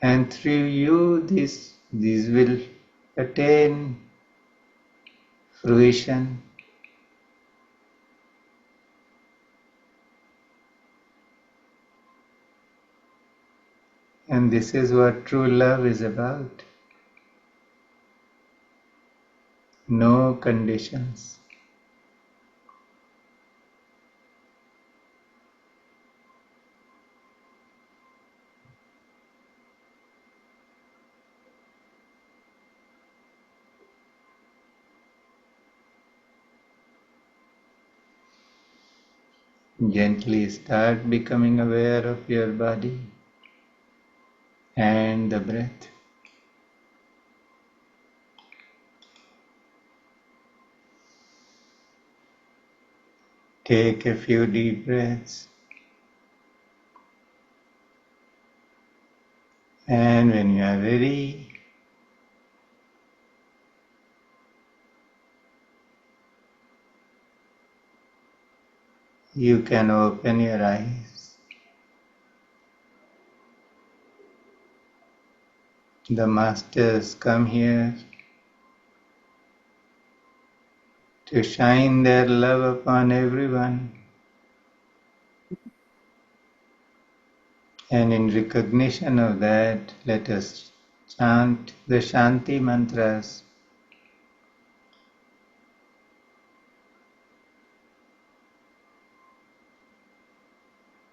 and through you these will attain fruition. And this is what true love is about. No conditions. Gently start becoming aware of your body and the breath. Take a few deep breaths, and when you are ready, you can open your eyes. The masters come here to shine their love upon everyone. And in recognition of that, let us chant the Shanti mantras,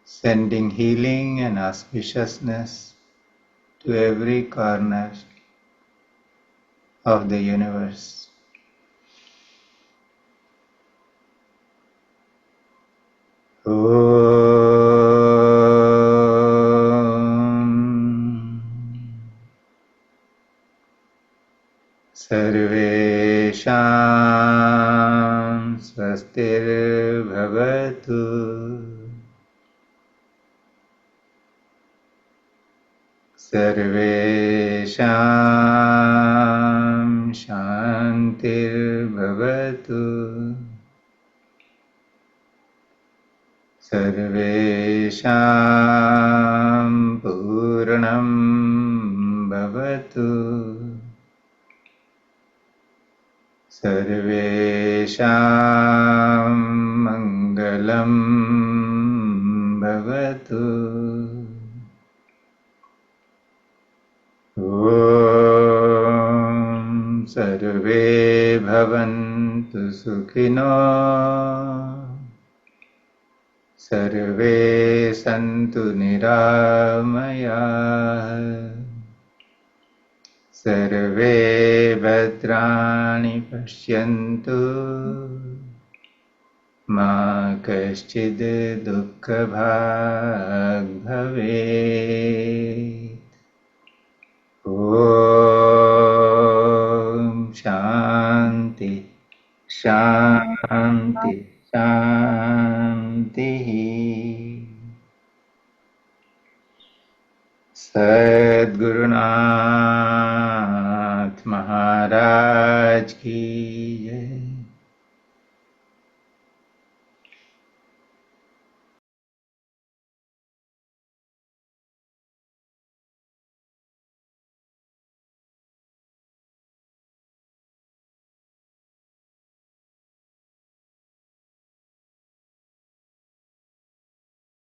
sending healing and auspiciousness to every corner of the universe. Om Sarvesham Swastir Bhavatu Sarvesham Shantir Bhavatu Sarvesham Purnam Bhavatu Sarvesham Mangalam Bhavatu Om Sarve Bhavantu Sukhino Sarve Santu Niramaya Sarve Bhadrani Pashyantu Ma Kaschid Dukkha Bhag Bhavet Om Shanti Shanti Shanti Sadgurunath Maharaj Ki